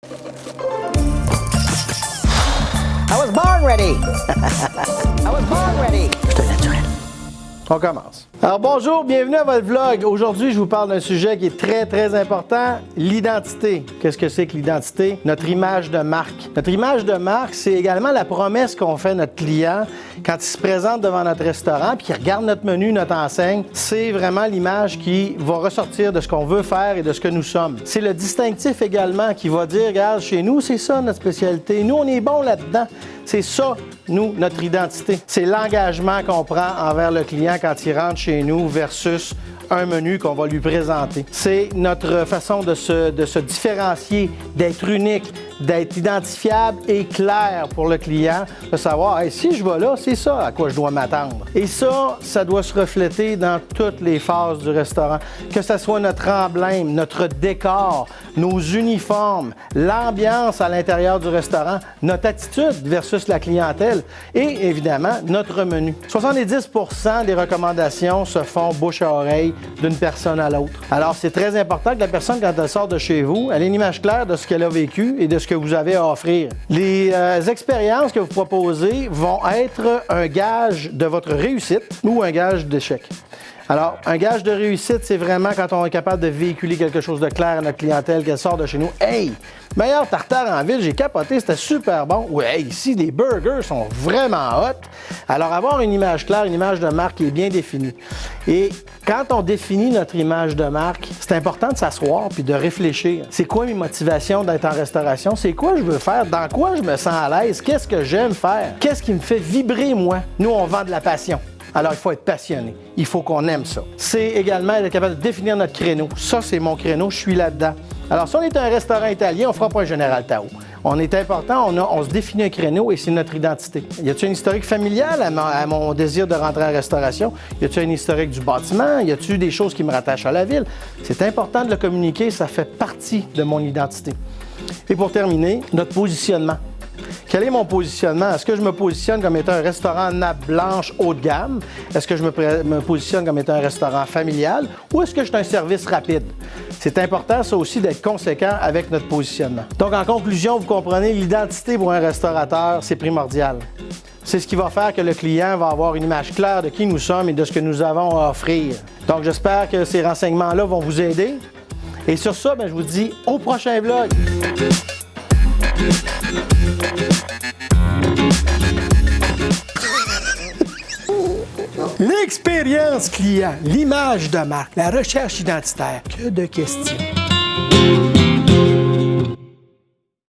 I was born ready! I was born ready! C'est naturel. On commence. Alors bonjour, bienvenue à votre vlog. Aujourd'hui, je vous parle d'un sujet qui est très important, l'identité. Qu'est-ce que c'est que l'identité? Notre image de marque. Notre image de marque, c'est également la promesse qu'on fait à notre client quand il se présente devant notre restaurant puis qu'il regarde notre menu, notre enseigne. C'est vraiment l'image qui va ressortir de ce qu'on veut faire et de ce que nous sommes. C'est le distinctif également qui va dire, regarde, chez nous, c'est ça notre spécialité. Nous, on est bon là-dedans. C'est ça, nous, notre identité. C'est l'engagement qu'on prend envers le client quand il rentre chez nous versus un menu qu'on va lui présenter. C'est notre façon de se différencier, d'être unique, d'être identifiable et clair pour le client, de savoir, hey, si je vais là, c'est ça à quoi je dois m'attendre. Et ça doit se refléter dans toutes les phases du restaurant, que ce soit notre emblème, notre décor, nos uniformes, l'ambiance à l'intérieur du restaurant, notre attitude versus la clientèle et évidemment notre menu. 70% des recommandations se font bouche à oreille d'une personne à l'autre. Alors c'est très important que la personne, quand elle sort de chez vous, elle ait une image claire de ce qu'elle a vécu et de ce que vous avez à offrir. Les expériences que vous proposez vont être un gage de votre réussite ou un gage d'échec. Alors, un gage de réussite, c'est vraiment quand on est capable de véhiculer quelque chose de clair à notre clientèle, qu'elle sort de chez nous. Hey, meilleur tartare en ville, j'ai capoté, c'était super bon. Ou hey, ici, les burgers sont vraiment hot. Alors, avoir une image claire, une image de marque qui est bien définie. Et quand on définit notre image de marque, c'est important de s'asseoir puis de réfléchir. C'est quoi mes motivations d'être en restauration? C'est quoi je veux faire? Dans quoi je me sens à l'aise? Qu'est-ce que j'aime faire? Qu'est-ce qui me fait vibrer, moi? Nous, on vend de la passion. Alors, il faut être passionné. Il faut qu'on aime ça. C'est également être capable de définir notre créneau. Ça, c'est mon créneau, je suis là-dedans. Alors, si on est un restaurant italien, on ne fera pas un Général Tao. On est important, on se définit un créneau et c'est notre identité. Y a-t-il une historique familiale à mon désir de rentrer en restauration? Y a-t-il une historique du bâtiment? Y a-t-il des choses qui me rattachent à la ville? C'est important de le communiquer, ça fait partie de mon identité. Et pour terminer, notre positionnement. Quel est mon positionnement? Est-ce que je me positionne comme étant un restaurant nappe blanche haut de gamme? Est-ce que je me positionne comme étant un restaurant familial? Ou est-ce que je suis un service rapide? C'est important, ça aussi, d'être conséquent avec notre positionnement. Donc, en conclusion, vous comprenez, l'identité pour un restaurateur, c'est primordial. C'est ce qui va faire que le client va avoir une image claire de qui nous sommes et de ce que nous avons à offrir. Donc, j'espère que ces renseignements-là vont vous aider. Et sur ça, je vous dis au prochain vlog! L'expérience client, l'image de marque, la recherche identitaire, que de questions.